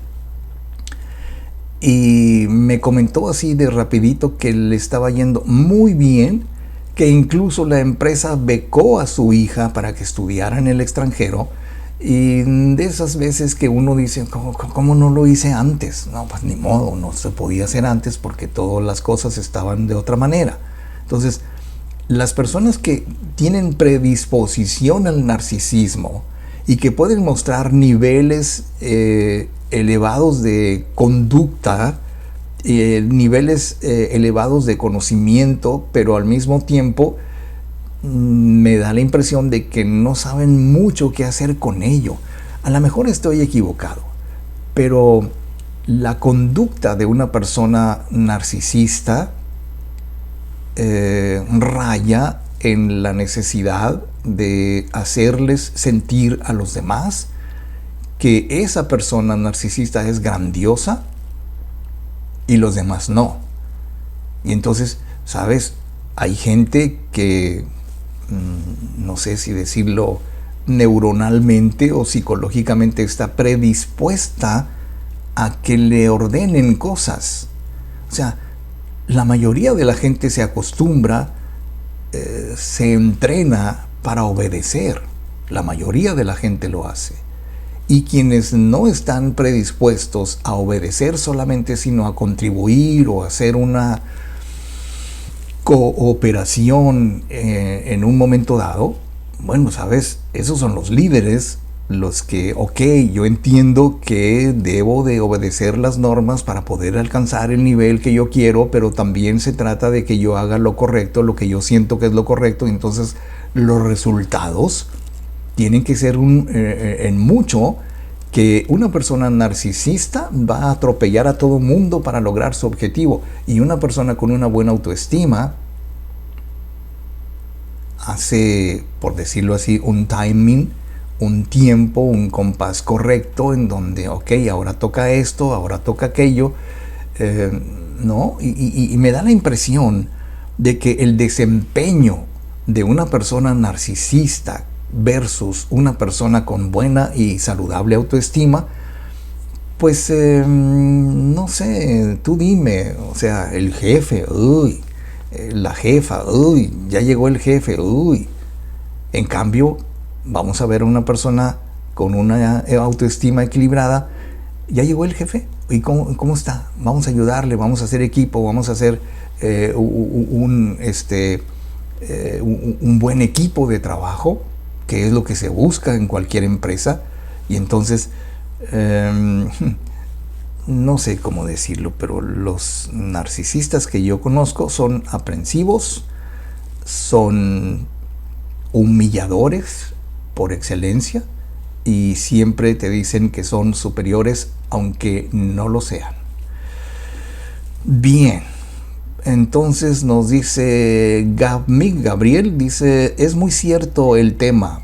y me comentó así de rapidito que le estaba yendo muy bien, que incluso la empresa becó a su hija para que estudiara en el extranjero, Y de esas veces que uno dice, ¿cómo no lo hice antes? No, pues ni modo, no se podía hacer antes porque todas las cosas estaban de otra manera. Entonces, las personas que tienen predisposición al narcisismo y que pueden mostrar niveles elevados de conducta, niveles elevados de conocimiento, pero al mismo tiempo me da la impresión de que no saben mucho qué hacer con ello. A lo mejor estoy equivocado, pero la conducta de una persona narcisista raya en la necesidad de hacerles sentir a los demás que esa persona narcisista es grandiosa y los demás no. Y entonces, ¿sabes? Hay gente que no sé si decirlo neuronalmente o psicológicamente está predispuesta a que le ordenen cosas. O sea, la mayoría de la gente se acostumbra, se entrena para obedecer. La mayoría de la gente lo hace. Y quienes no están predispuestos a obedecer solamente, sino a contribuir o hacer una cooperación en un momento dado, bueno, sabes, esos son los líderes, los que, ok, yo entiendo que debo de obedecer las normas para poder alcanzar el nivel que yo quiero, pero también se trata de que yo haga lo correcto, lo que yo siento que es lo correcto, y entonces los resultados tienen que ser en mucho que una persona narcisista va a atropellar a todo mundo para lograr su objetivo, y una persona con una buena autoestima hace, por decirlo así, un timing, un tiempo, un compás correcto en donde, ok, ahora toca esto, ahora toca aquello, ¿no? Y me da la impresión de que el desempeño de una persona narcisista versus una persona con buena y saludable autoestima, pues no sé, tú dime, o sea, el jefe, uy, la jefa, uy, ya llegó el jefe, uy. En cambio, vamos a ver a una persona con una autoestima equilibrada, ya llegó el jefe, ¿y cómo está? Vamos a ayudarle, vamos a hacer equipo, vamos a hacer un buen equipo de trabajo, que es lo que se busca en cualquier empresa. Y entonces, no sé cómo decirlo, pero los narcisistas que yo conozco son aprensivos, son humilladores por excelencia, y siempre te dicen que son superiores aunque no lo sean. Bien, entonces nos dice Gabriel, dice, es muy cierto el tema.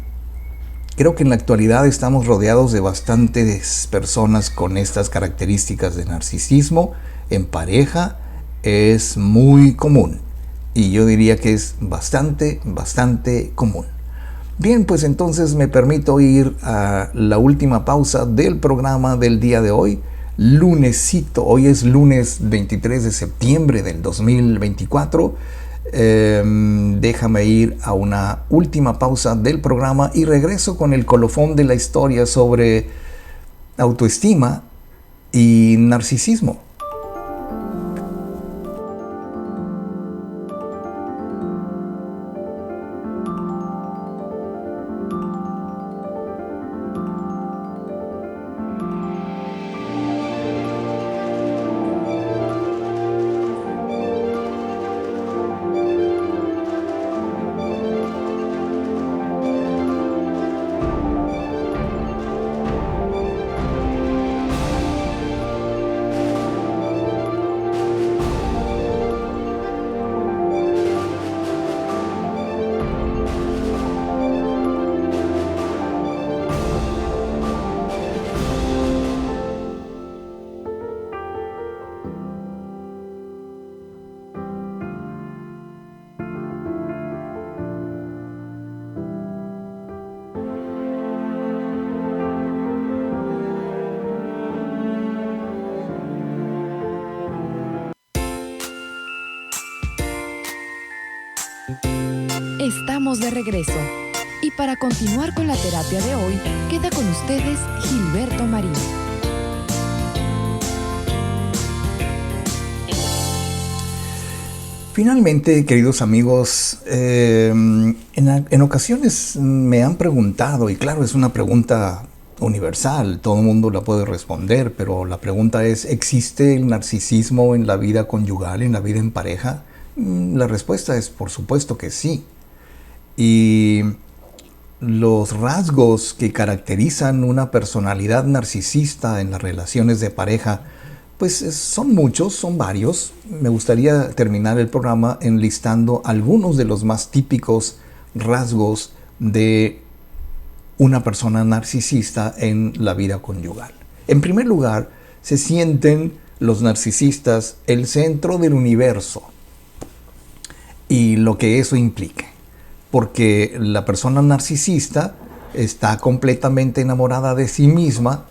Creo que en la actualidad estamos rodeados de bastantes personas con estas características de narcisismo. En pareja es muy común, y yo diría que es bastante común. Bien, pues entonces me permito ir a la última pausa del programa del día de hoy, lunesito. Hoy es lunes 23 de septiembre del 2024. Déjame ir a una última pausa del programa y regreso con el colofón de la historia sobre autoestima y narcisismo. Estamos de regreso. Y para continuar con la terapia de hoy, queda con ustedes Gilberto Marín. Finalmente, queridos amigos, en ocasiones me han preguntado, y claro, es una pregunta universal, todo el mundo la puede responder, pero la pregunta es, ¿existe el narcisismo en la vida conyugal, en la vida en pareja? La respuesta es, por supuesto que sí. Y los rasgos que caracterizan una personalidad narcisista en las relaciones de pareja, pues son muchos, son varios. Me gustaría terminar el programa enlistando algunos de los más típicos rasgos de una persona narcisista en la vida conyugal. En primer lugar, se sienten los narcisistas el centro del universo y lo que eso implique. Porque la persona narcisista está completamente enamorada de sí misma,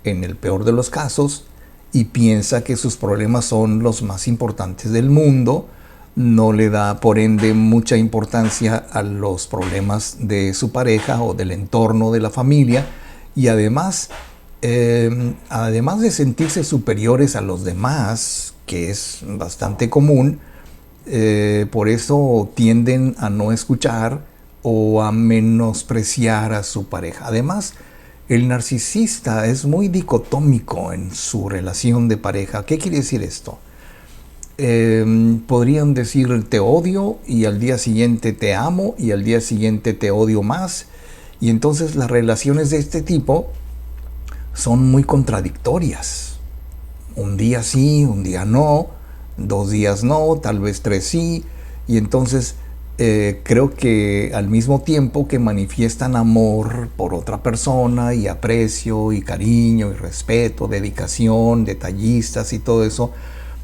en el peor de los casos, y piensa que sus problemas son los más importantes del mundo, no le da por ende mucha importancia a los problemas de su pareja o del entorno de la familia, y además de sentirse superiores a los demás, que es bastante común, por eso tienden a no escuchar o a menospreciar a su pareja. Además, el narcisista es muy dicotómico en su relación de pareja. ¿Qué quiere decir esto? Podrían decir te odio y al día siguiente te amo y al día siguiente te odio más. Y entonces las relaciones de este tipo son muy contradictorias. Un día sí, un día no, 2 días no, tal vez 3 sí. Y entonces creo que al mismo tiempo que manifiestan amor por otra persona y aprecio y cariño y respeto, dedicación, detallistas y todo eso,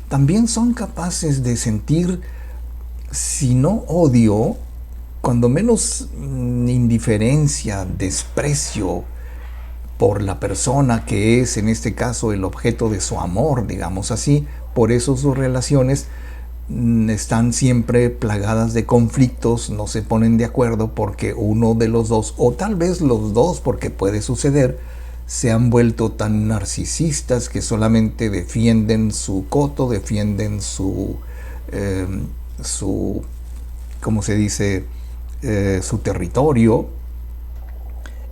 también son capaces de sentir, si no odio, cuando menos indiferencia, desprecio por la persona que es en este caso el objeto de su amor, digamos así. Por eso sus relaciones están siempre plagadas de conflictos, no se ponen de acuerdo porque uno de los dos, o tal vez los dos, porque puede suceder, se han vuelto tan narcisistas que solamente defienden su coto, defienden su ¿cómo se dice? Su territorio,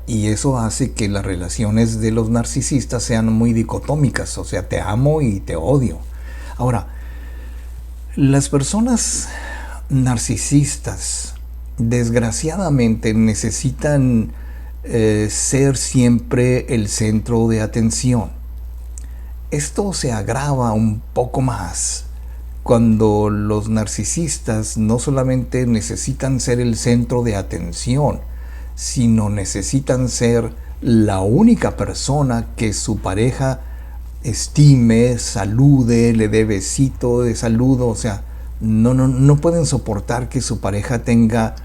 y eso hace que las relaciones de los narcisistas sean muy dicotómicas, o sea, te amo y te odio. Ahora, las personas narcisistas desgraciadamente necesitan ser siempre el centro de atención. Esto se agrava un poco más cuando los narcisistas no solamente necesitan ser el centro de atención, sino necesitan ser la única persona que su pareja estime, salude, le dé besito de saludo. O sea, no pueden soportar que su pareja tenga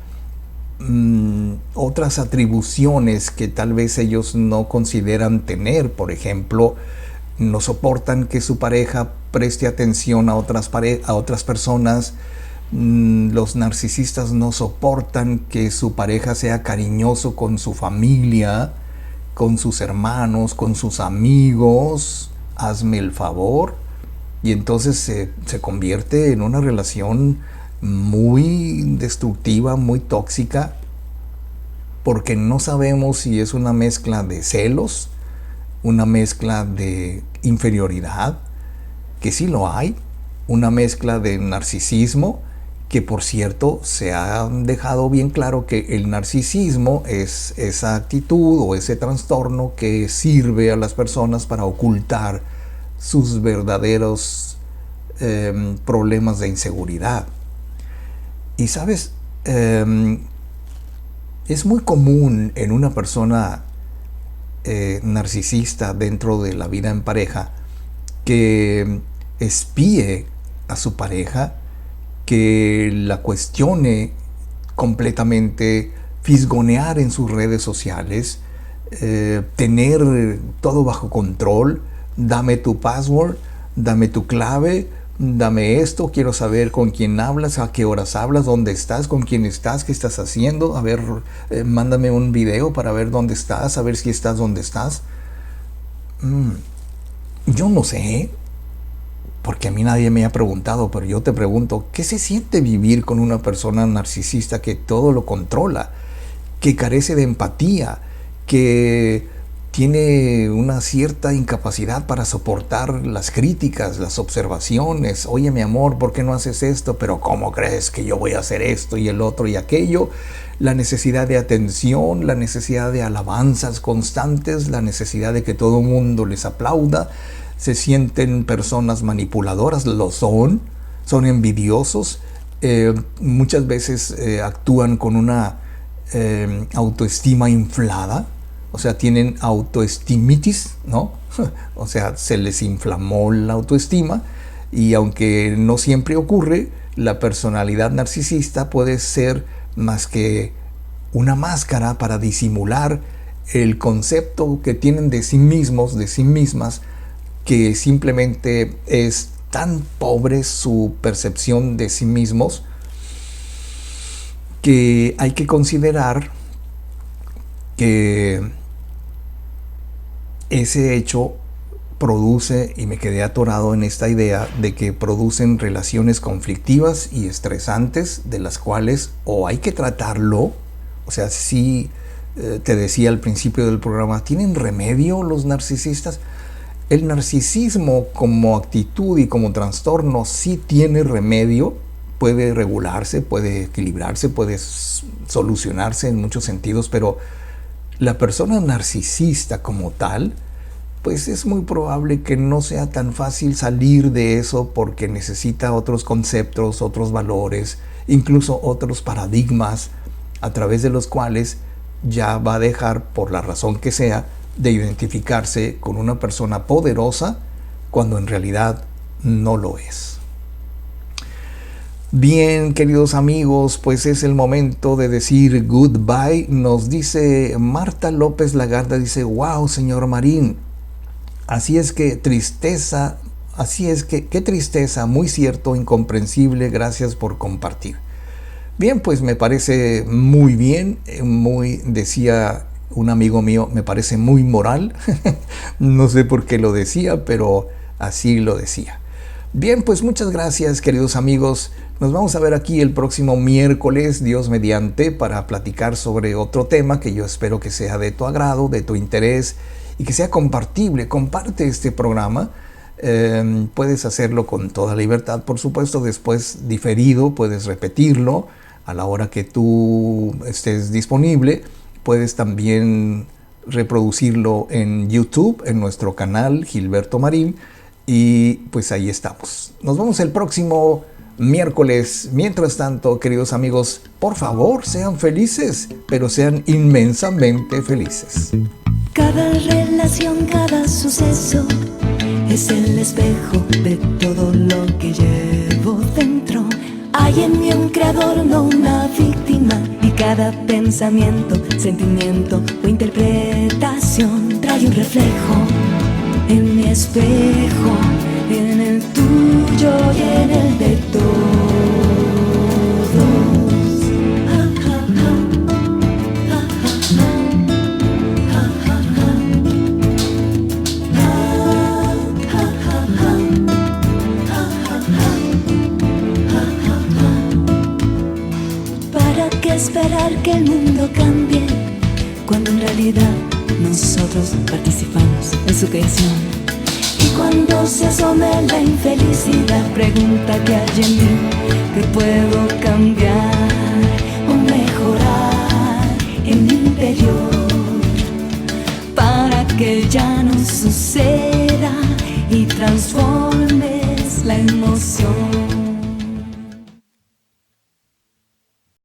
otras atribuciones que tal vez ellos no consideran tener. Por ejemplo, no soportan que su pareja preste atención a otras personas. Los narcisistas no soportan que su pareja sea cariñoso con su familia, con sus hermanos, con sus amigos. Hazme el favor. Y entonces se convierte en una relación muy destructiva, muy tóxica, porque no sabemos si es una mezcla de celos, una mezcla de inferioridad, que sí lo hay, una mezcla de narcisismo, que por cierto se ha dejado bien claro que el narcisismo es esa actitud o ese trastorno que sirve a las personas para ocultar sus verdaderos problemas de inseguridad. Y sabes, es muy común en una persona narcisista dentro de la vida en pareja que espíe a su pareja, que la cuestione completamente, fisgonear en sus redes sociales, tener todo bajo control. Dame tu password, dame tu clave, dame esto, quiero saber con quién hablas, a qué horas hablas, dónde estás, con quién estás, qué estás haciendo, a ver, mándame un video para ver dónde estás, a ver si estás donde estás. Yo no sé, porque a mí nadie me ha preguntado, pero yo te pregunto, ¿qué se siente vivir con una persona narcisista que todo lo controla, que carece de empatía, que tiene una cierta incapacidad para soportar las críticas, las observaciones? Oye, mi amor, ¿por qué no haces esto? Pero ¿cómo crees que yo voy a hacer esto y el otro y aquello? La necesidad de atención, la necesidad de alabanzas constantes, la necesidad de que todo el mundo les aplauda. Se sienten personas manipuladoras, lo son envidiosos, muchas veces actúan con una autoestima inflada. O sea, tienen autoestimitis, ¿no? O sea, se les inflamó la autoestima, y aunque no siempre ocurre, la personalidad narcisista puede ser más que una máscara para disimular el concepto que tienen de sí mismos, de sí mismas, que simplemente es tan pobre su percepción de sí mismos que hay que considerar que ese hecho produce, y me quedé atorado en esta idea, de que producen relaciones conflictivas y estresantes, de las cuales o hay que tratarlo, o sea, sí, te decía al principio del programa, ¿tienen remedio los narcisistas? El narcisismo como actitud y como trastorno sí tiene remedio, puede regularse, puede equilibrarse, puede solucionarse en muchos sentidos, pero la persona narcisista como tal, pues es muy probable que no sea tan fácil salir de eso, porque necesita otros conceptos, otros valores, incluso otros paradigmas a través de los cuales ya va a dejar, por la razón que sea, de identificarse con una persona poderosa cuando en realidad no lo es. Bien, queridos amigos, pues es el momento de decir goodbye. Nos dice Marta López Lagarda, dice, wow, señor Marín, qué tristeza, muy cierto, incomprensible, gracias por compartir. Bien, pues me parece muy bien, decía un amigo mío, me parece muy moral, no sé por qué lo decía, pero así lo decía. Bien, pues muchas gracias, queridos amigos. Nos vamos a ver aquí el próximo miércoles, Dios mediante, para platicar sobre otro tema que yo espero que sea de tu agrado, de tu interés y que sea compartible. Comparte este programa. Puedes hacerlo con toda libertad, por supuesto. Después, diferido, puedes repetirlo a la hora que tú estés disponible. Puedes también reproducirlo en YouTube, en nuestro canal Gilberto Marín. Y pues ahí estamos. Nos vemos el próximo miércoles. Mientras tanto, queridos amigos, por favor, sean felices, pero sean inmensamente felices. Cada relación, cada suceso es el espejo de todo lo que llevo dentro. Hay en mí un creador, no una víctima, y cada pensamiento, sentimiento o interpretación trae un reflejo en mi espejo, en el tuyo y en el de todos. ¿Para qué esperar que el mundo cambie cuando en realidad nosotros participamos en su creación? Y cuando se asome la infelicidad, pregunta qué hay en mí que puedo cambiar.